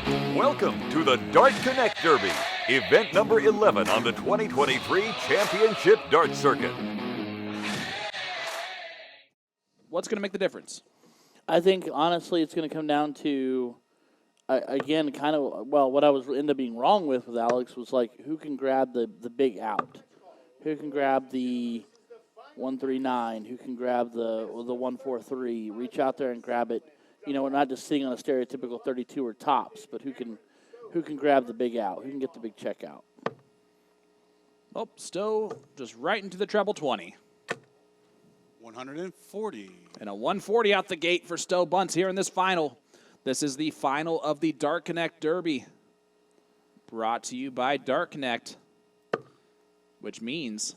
Welcome to the Dart Connect Derby, event number 11 on the 2023 Championship Dart Circuit. What's going to make the difference? I think, honestly, it's going to come down to, again, kind of, well, what I was end up being wrong with Alex was, like, who can grab the big out? Who can grab the 139? Who can grab the 143? Reach out there and grab it. You know, we're not just sitting on a stereotypical 32 or tops, but who can grab the big out? Who can get the big check out? Oh, Stowe just right into the treble 20. 140. And a 140 out the gate for Stowe Buntz here in this final. This is the final of the Dart Connect Derby. Brought to you by Dart Connect, which means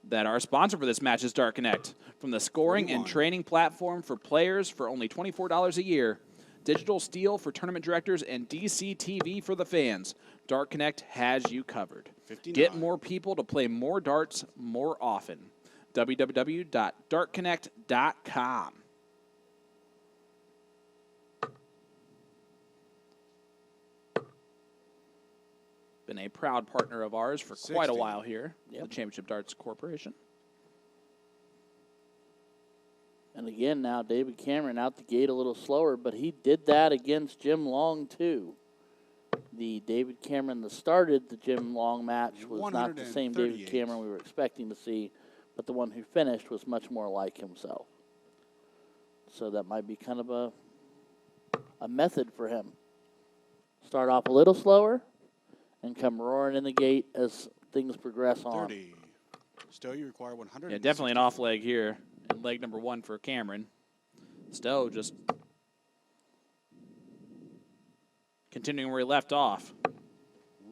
that our sponsor for this match is Dart Connect. From the scoring and training platform for players for only $24 a year, digital steel for tournament directors, and DC TV for the fans, Dart Connect has you covered. 59. Get more people to play more darts more often. www.dartconnect.com. Been a proud partner of ours for quite a 60. while here, the Championship Darts Corporation. And again, now David Cameron out the gate a little slower, but he did that against Jim Long, too. The David Cameron that started the Jim Long match was not the same David Cameron we were expecting to see, but the one who finished was much more like himself. So that might be kind of a method for him. Start off a little slower and come roaring in the gate as things progress on. 30. Stowe, you require 100. Yeah, definitely an off leg here. And leg number one for Cameron. Stowe just continuing where he left off.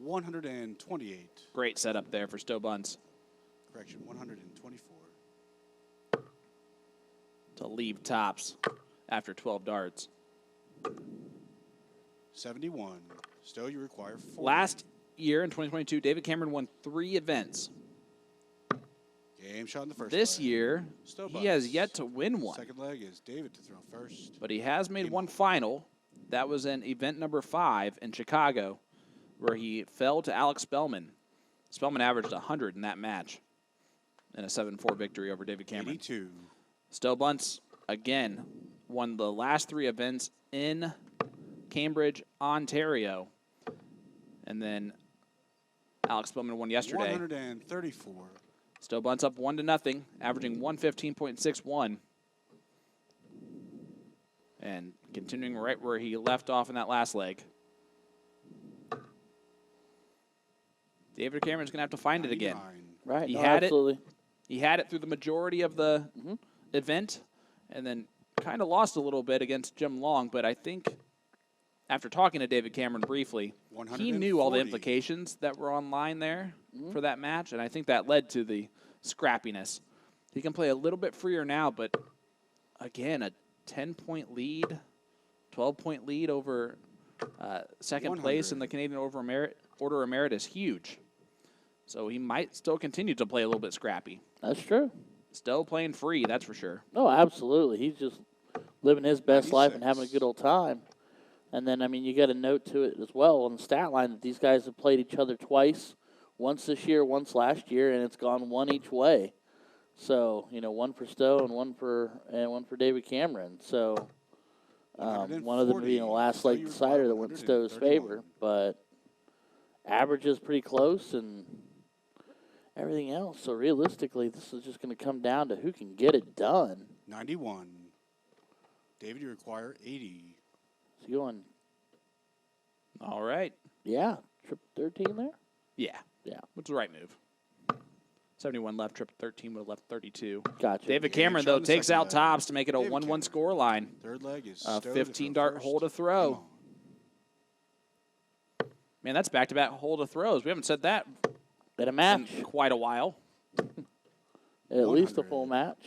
128. Great setup there for Stowe Buntz Correction, 124. to leave tops after 12 darts. 71. Stowe, you require 40. Last year in 2022, David Cameron won 3 events. Game shot in the first This leg. year, Stowe he has Buntz. yet to win one. Second leg is David to throw first. But he has made Game one on. final. That was in event number 5 in Chicago, where he fell to Alex Spellman. Spellman averaged 100 in that match in a 7-4 victory over David Cameron. 82. Stowe Buntz, again, won the last 3 events in Cambridge, Ontario. And then Alex Spellman won yesterday. 134. Stowe Buntz up 1-0, averaging 115.61. And continuing right where he left off in that last leg. David Cameron's going to have to find it again. 99. Right, He no, had absolutely. He had it through the majority of the event, and then kind of lost a little bit against Jim Long. But I think after talking to David Cameron briefly, he knew all the 140. implications that were online there for that match, and I think that led to the scrappiness. He can play a little bit freer now, but again, a 10-point lead, 12-point lead over second place in the Canadian Order of Merit is huge. So he might still continue to play a little bit scrappy. That's true. Still playing free, that's for sure. No, absolutely. He's just living his best life and 96. having a good old time. And then, I mean, you got a note to it as well on the stat line that these guys have played each other twice, once this year, once last year, and it's gone one each way. So, you know, one for Stowe and one for David Cameron. So, one of them being a last leg decider that went in Stowe's favor, but average is pretty close and everything else. So realistically, this is just going to come down to who can get it done. 91. David, you require 80. So going, All right. yeah, trip 13 there? Yeah. Yeah. What's the right move? 71 left, trip 13 would have left 32. Gotcha. David Game Cameron, shot though, in the takes second out leg. tops to make it a David 1-1 Cameron. score line. Third leg is A Stowe to throw 15-dart first. hole to throw. Come on. Man, that's back-to-back hole to throws. We haven't said that In a in match. quite a while. At least a 100. full match.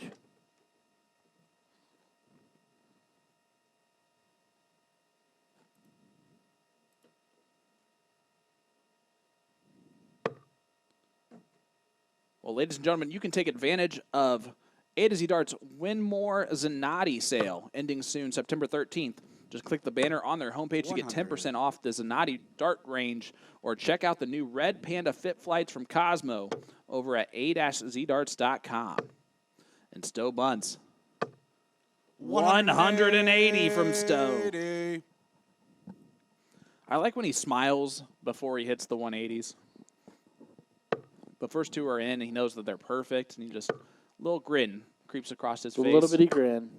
Well, ladies and gentlemen, you can take advantage of A to Z Dart's Win More Zanotti sale, ending soon September 13th. Just click the banner on their homepage to get 10% off the Zanatti dart range, or check out the new Red Panda Fit Flights from Cosmo over at a-zdarts.com. And Stowe Buntz. 180 from Stowe. I like when he smiles before he hits the 180s. The first two are in, and he knows that they're perfect, and he just, a little grin creeps across his face. A little bitty grin.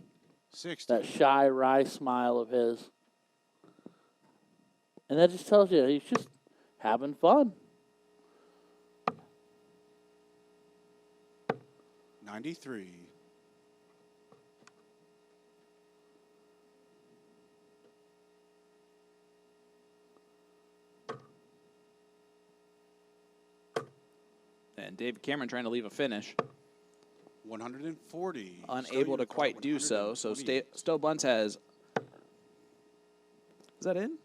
60. That shy, wry smile of his. And that just tells you he's just having fun. 93. And David Cameron trying to leave a finish. 140. Unable to quite do so. So Stowe Buntz has. Is that in?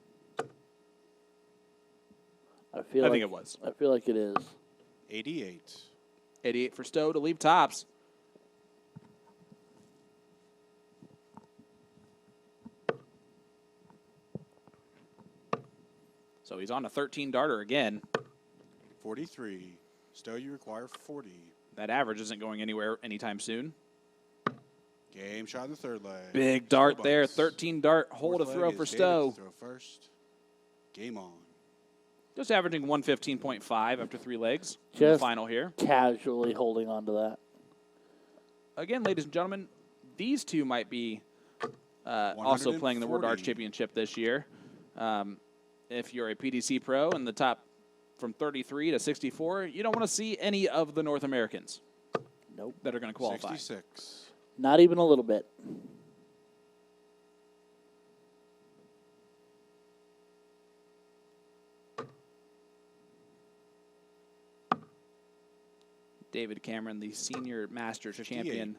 I think it was. I feel like it is. 88. 88 for Stowe to leave tops. So he's on a 13 darter again. 43. Stowe, you require 40. That average isn't going anywhere anytime soon. Game shot in the third leg. Big dart there. 13 dart hole to throw for Stowe. Throw first. Game on. Just averaging 115.5 after 3 legs. Just in the final here. Casually holding on to that. Again, ladies and gentlemen, these two might be also playing the World Darts Championship this year. If you're a PDC pro in the top from 33 to 64, you don't want to see any of the North Americans. Nope. That are going to qualify. 66. Not even a little bit. David Cameron, the senior Masters 58. champion.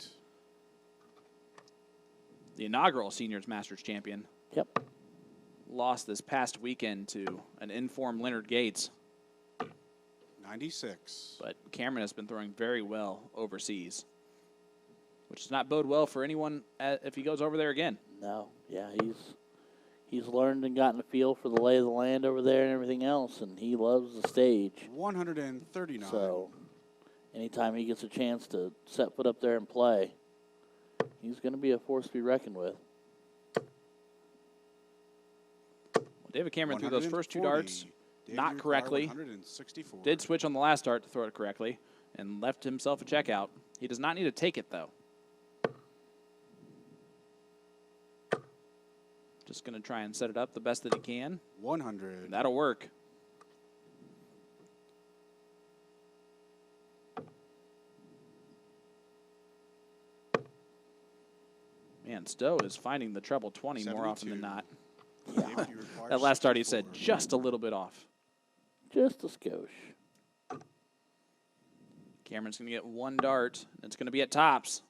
The inaugural Seniors Masters champion. Yep. Lost this past weekend to an informed Leonard Gates. 96. But Cameron has been throwing very well overseas, which does not bode well for anyone if he goes over there again. No. Yeah, he's learned and gotten a feel for the lay of the land over there and everything else, and he loves the stage. 139. So anytime he gets a chance to set foot up there and play, he's going to be a force to be reckoned with. David Cameron threw those first 2 darts not correctly. 164. Did switch on the last dart to throw it correctly and left himself a checkout. He does not need to take it, though. Just going to try and set it up the best that he can. 100. That'll work. Man, Stowe is finding the treble 20 more often than not. Yeah. That last dart he said just a little bit off. Just a skosh. Cameron's going to get 1 dart. It's going to be at tops.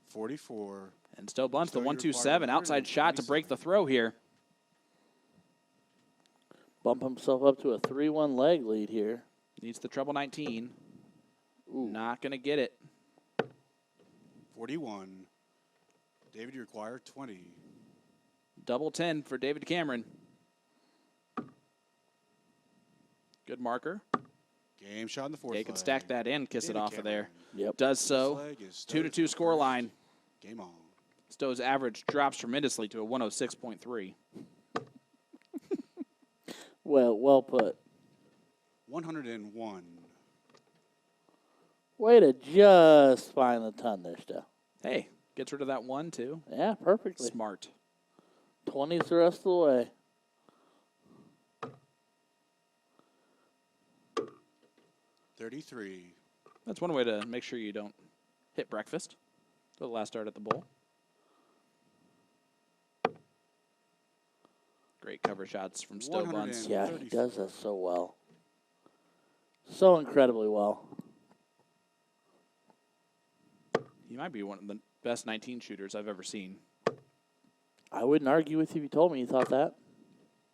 44. And Stowe Buntz, the Stowe, you 1-2-7 require outside shot to break the throw here. Bump himself up to a 3-1 leg lead here. Needs the treble 19. Ooh. Not going to get it. 41. David, you require 20. Double 10 for David Cameron. Good marker. Game shot in the fourth Yeah, he could stack that in, kiss it David off of there. Yep. Does so. 2-2 score line. Game on. Stowe's average drops tremendously to a 106.3. Well put. 101. Way to just find the ton there, Stowe. Hey, gets rid of that 1, too. Yeah, perfectly. Smart. 20's the rest of the way. 33. That's one way to make sure you don't hit breakfast. The last dart at the bowl. Great cover shots from Stowe Buntz. Yeah, he does that so well. So incredibly well. He might be one of the best 19 shooters I've ever seen. I wouldn't argue with you if you told me you thought that.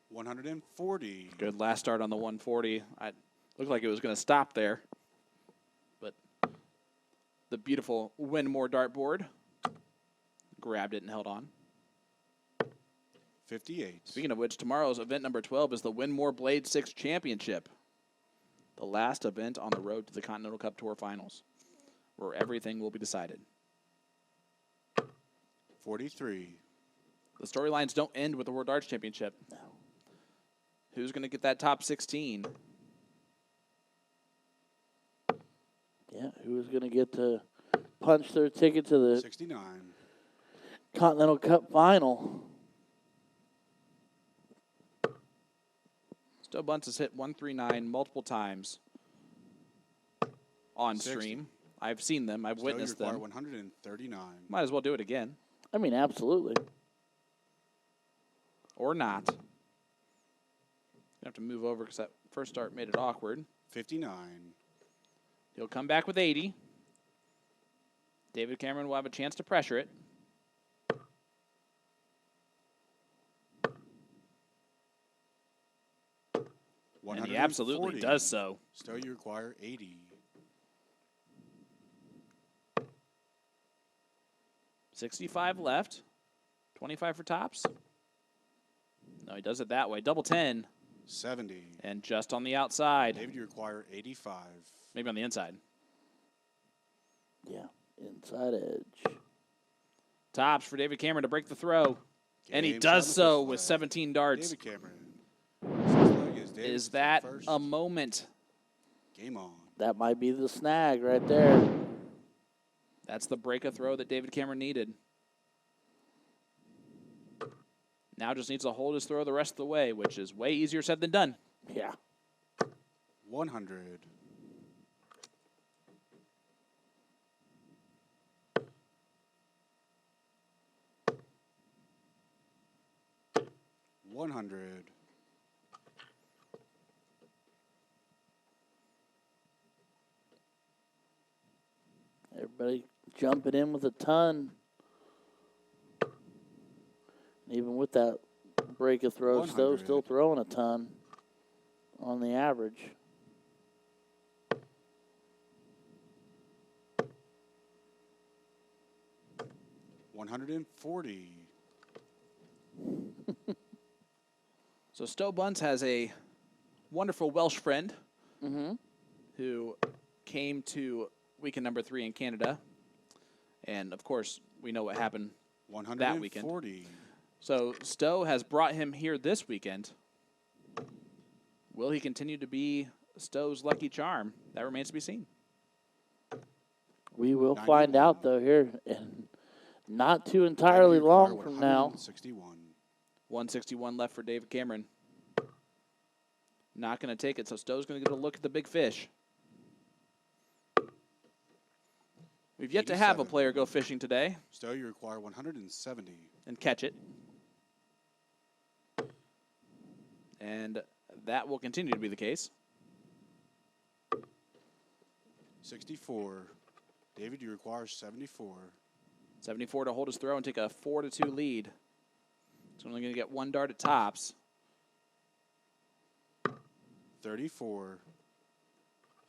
140. Good last start on the 140. I looked like it was going to stop there. But the beautiful Winmore dartboard grabbed it and held on. 58. Speaking of which, tomorrow's event number 12 is the Win More Blade 6 Championship. The last event on the road to the Continental Cup Tour Finals, where everything will be decided. 43. The storylines don't end with the World Darts Championship. No. Who's going to get that top 16? Yeah, who's going to get to punch their ticket to the 69. Continental Cup Final? Stowe Buntz has hit 139 multiple times on 60. stream. I've seen them. I've Stowe, witnessed you require them. 139. Might as well do it again. I mean, absolutely. Or not. You have to move over because that first start made it awkward. 59. He'll come back with 80. David Cameron will have a chance to pressure it. And he absolutely does so. Stowe, you require 80. 65 left. 25 for tops. No, he does it that way. Double 10. 70. And just on the outside. David, you require 85. Maybe on the inside. Yeah, inside edge. Tops for David Cameron to break the throw. And he Game does shot so on the with flag. 17 darts. David Cameron. Sixth leg is David Is that first. a moment? Game on. That might be the snag right there. That's the break a throw that David Cameron needed. Now just needs to hold his throw the rest of the way, which is way easier said than done. Yeah. 100. 100. Everybody jumping in with a ton. Even with that break of throw, Stowe 100. still throwing a ton on the average. $140. So Stowe Buntz has a wonderful Welsh friend who came to weekend number 3 in Canada. And, of course, we know what happened that weekend. 140. So Stowe has brought him here this weekend. Will he continue to be Stowe's lucky charm? That remains to be seen. We will find out, though, here in not too entirely long from now. 161. 161 left for David Cameron. Not going to take it, so Stowe's going to get a look at the big fish. We've yet to have a 87. player go fishing today Stowe, you require 170. and catch it. And that will continue to be the case. 64. David, you require 74. 74 to hold his throw and take a 4-2 lead. He's only going to get 1 dart at tops. 34.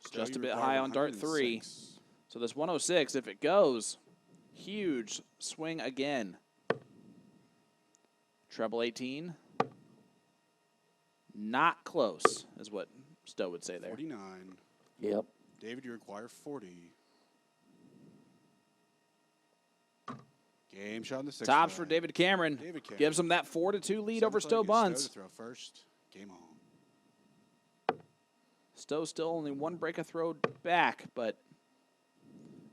Stowe, Just a you bit require high on dart 3. 106. So this 106, if it goes, huge swing again. Treble 18. Not close, is what Stowe would say there. 49. Yep. David, you require 40. Game shot in the sixth. Tops for leg. David Cameron. David Cameron. Gives him that 4-2 lead over Seventh Stowe leg is Stowe Buntz. to throw first. Game on. Stowe still only 1 break a throw back, but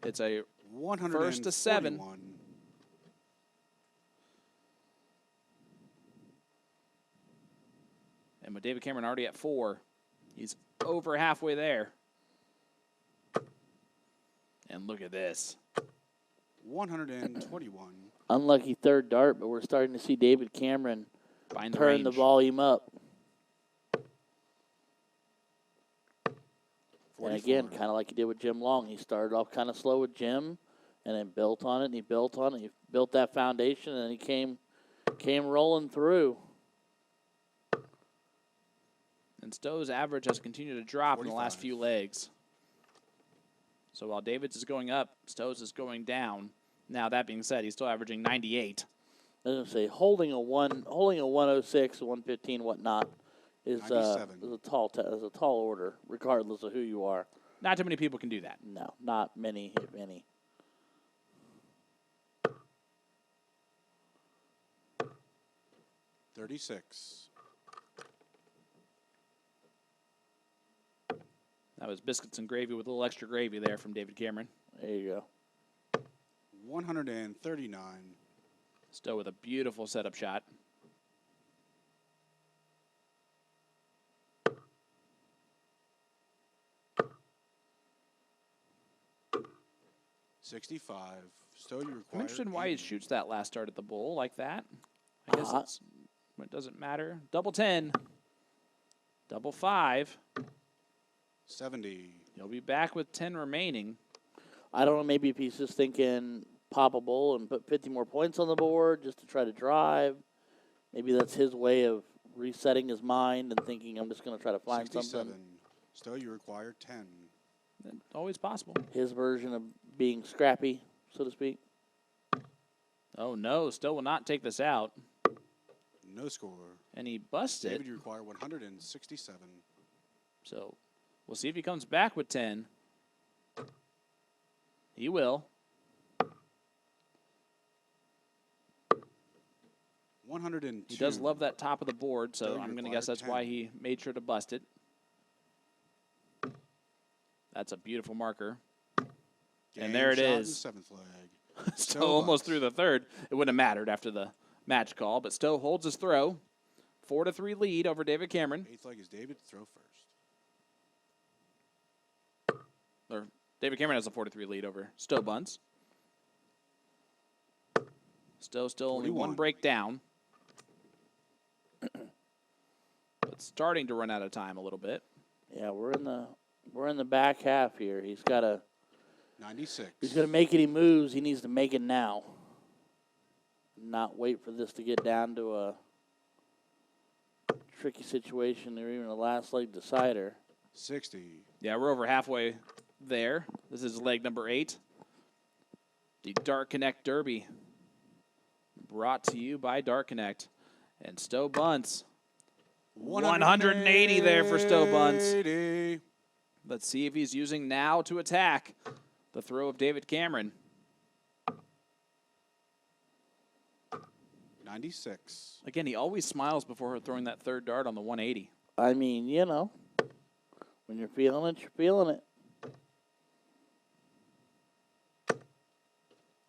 it's a 141. 7. And with David Cameron already at 4, he's over halfway there. And look at this. 121. Unlucky third dart, but we're starting to see David Cameron Find the turn the range. volume up. 44. And again, kind of like he did with Jim Long. He started off kind of slow with Jim and then built on it, and he built on it. He built that foundation, and he came rolling through. And Stowe's average has continued to drop in the last 45. few legs. So while David's is going up, Stowe's is going down. Now, that being said, he's still averaging 98. I was gonna say holding a 106, a 115, whatnot is a 97. is a tall order, regardless of who you are. Not too many people can do that. No, not many, if any. $36. That was biscuits and gravy with a little extra gravy there from David Cameron. There you go. 139. Stowe with a beautiful setup shot. $65. Stowe, you require. I'm interested in why he 80. shoots that last start at the bowl like that. I guess it doesn't matter. Double 10. Double 5. 70. He'll be back with 10 remaining. I don't know, maybe if he's just thinking pop a bowl and put 50 more points on the board just to try to drive. Maybe that's his way of resetting his mind and thinking, I'm just going to try to find 67. something. Stowe, you require 10. Always possible. His version of being scrappy, so to speak. Oh, no. Stowe will not take this out. No score. And he busts it. David, you require 167. So we'll see if he comes back with 10. He will. 102. He does love that top of the board, so Stowe, you I'm going to require guess that's 10. why he made sure to bust it. That's a beautiful marker. And there it Game shot in is. the seventh leg. Stowe almost threw the third. It wouldn't have mattered after the match call, but Stowe holds his throw. 4-3 lead over David Cameron. Eighth leg is David. Throw first. Or David Cameron has a 4-3 lead over Stowe Buntz. Stowe still only 41. one break down. But starting to run out of time a little bit. Yeah, we're in the back half here. He's got to 96. He's going to make any moves. He needs to make it now. Not wait for this to get down to a tricky situation or even a last leg decider. 60. Yeah, we're over halfway there. This is leg number 8. The Dart Connect Derby. Brought to you by Dart Connect. And Stowe Buntz. 180 there for Stowe Buntz. 180. Let's see if he's using now to attack the throw of David Cameron. 96. Again, he always smiles before throwing that third dart on the 180. I mean, you know, when you're feeling it, you're feeling it.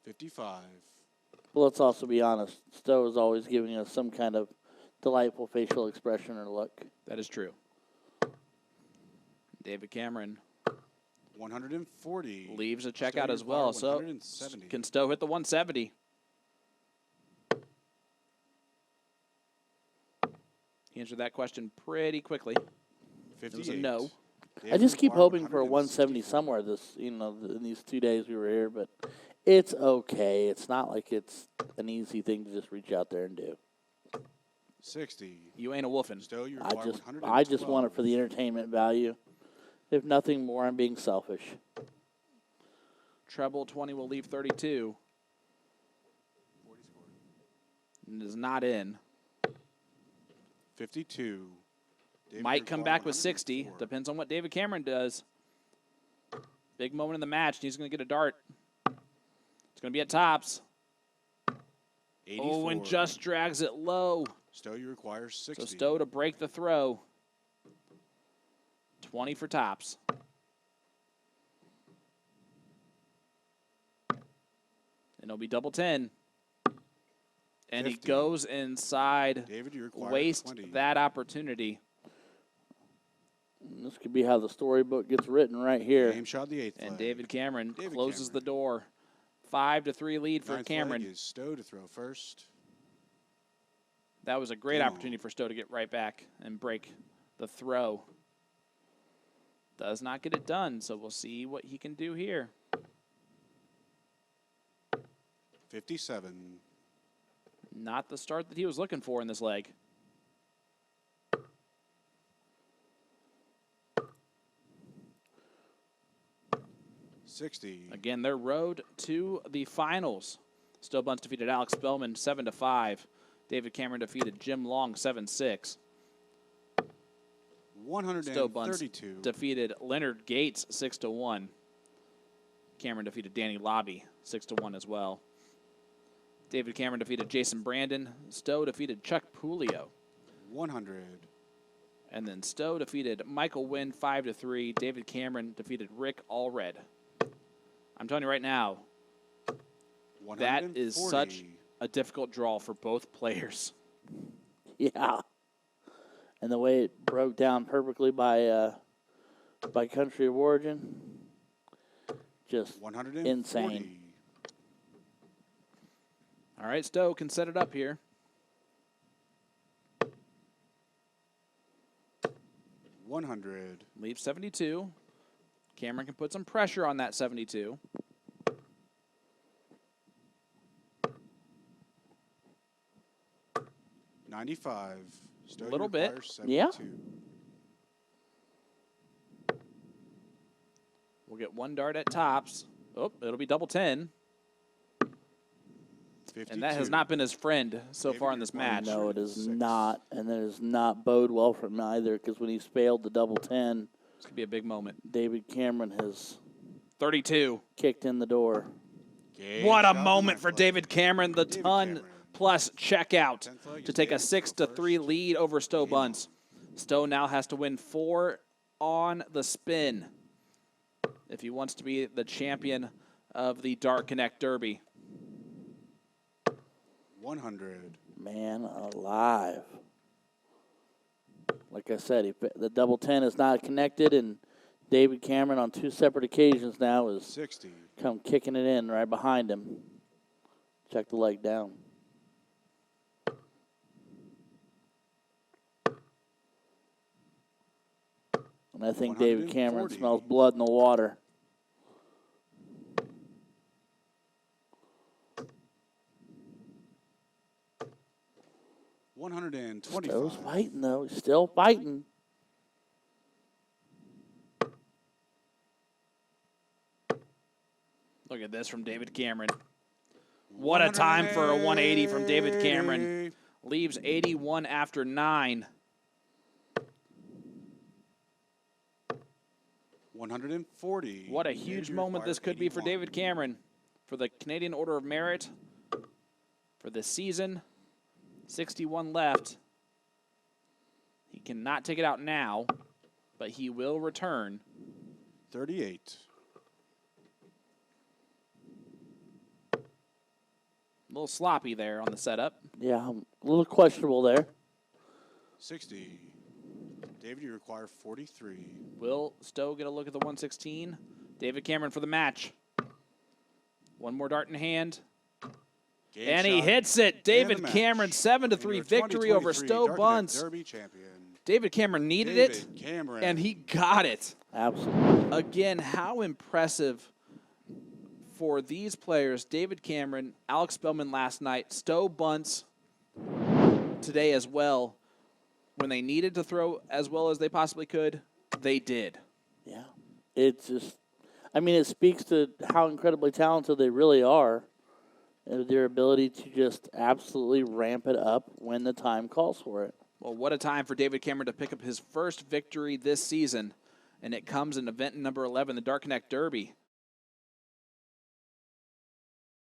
55. But let's also be honest. Stowe is always giving us some kind of delightful facial expression or look. That is true. David Cameron 140. leaves a Stowe, checkout you as well. require So 170. can Stowe hit the 170? He answered that question pretty quickly. 58. It was a no. I just keep require hoping for a 170 164. somewhere this, in these 2 days we were here, but it's okay. It's not like it's an easy thing to just reach out there and do. 60. You ain't a wolfin'. Stowe, you I require just 112. I just want it for the entertainment value. If nothing more, I'm being selfish. Treble 20 will leave 32. And is not in. 52. David, Might you come require back with 60. 104. Depends on what David Cameron does. Big moment in the match. He's going to get a dart. It's going to be at tops. 84. Oh, and just drags it low. Stowe, you require 60. So Stowe to break the throw. 20 for tops. And it'll be double 10. And 50. he goes inside. David, you require Waste 20. that opportunity. And this could be how the storybook gets written right here. Game shot the eighth And leg. David Cameron David closes Cameron. the door. 5-3 lead for Ninth Cameron. leg is Stowe to throw first. That was a great Game opportunity for Stowe to get right back and break the throw. Does not get it done, so we'll see what he can do here. 57. Not the start that he was looking for in this leg. $60. Again, their road to the finals. Stowe Buntz defeated Alex Spellman 7-5. David Cameron defeated Jim Long 7-6. Stowe Buntz 132. defeated Leonard Gates 6-1. Cameron defeated Danny Lobby 6-1 as well. David Cameron defeated Jason Brandon. Stowe defeated Chuck Pulio. 100. And then Stowe defeated Michael Wynn 5-3. David Cameron defeated Rick Allred. I'm telling you right now, that is 140. such a difficult draw for both players. Yeah. And the way it broke down perfectly by country of origin, just 140. insane. All right, Stowe can set it up here. $100. Leaves 72. Cameron can put some pressure on that 72. $95. Stowe, Little you bit. require 72. Yeah. We'll get one dart at tops. Oh, it'll be double 10. 52. And that has not been his friend so David, far in this you're match. No, it is 6. not. And it does not bode well for him either, because when he's failed the double 10, This could be a big moment. David Cameron has 32. kicked in the door. Game What a shot moment for play. David Cameron. The David ton Cameron. plus checkout 10th leg to is take a David. 6-3 First. lead over Stowe Game on. Buntz. Stowe now has to win 4 on the spin if he wants to be the champion of the Dart Connect Derby. 100. Man alive. Like I said, the double 10 is not connected, and David Cameron on 2 separate occasions now is 60. come kicking it in right behind him. Check the leg down. And I think David Cameron 140. smells blood in the water. Stowe's 125. fighting, though. He's still fighting. Look at this from David Cameron. What a time for a 180 from David Cameron. Leaves 81 after 9. 140. What a huge moment this could be for David Cameron. For the Canadian Order of Merit. For this season. 61 left. He cannot take it out now, but he will return. 38. A little sloppy there on the setup. Yeah, a little questionable there. 60. David, you require 43. Will Stowe get a look at the 116? David Cameron for the match. One more dart in hand. Game And he shot hits it. and the David match. Cameron, 7-3 And your victory over 2023 Stowe Dart Connect Buntz. Derby champion. David Cameron needed it, David Cameron. and he got it. Absolutely. Again, how impressive for these players. David Cameron, Alex Spellman last night, Stowe Buntz today as well. When they needed to throw as well as they possibly could, they did. Yeah. It's just, I mean, it speaks to how incredibly talented they really are. And their ability to just absolutely ramp it up when the time calls for it. Well, what a time for David Cameron to pick up his first victory this season. And it comes in event number 11, the Dart Connect Derby.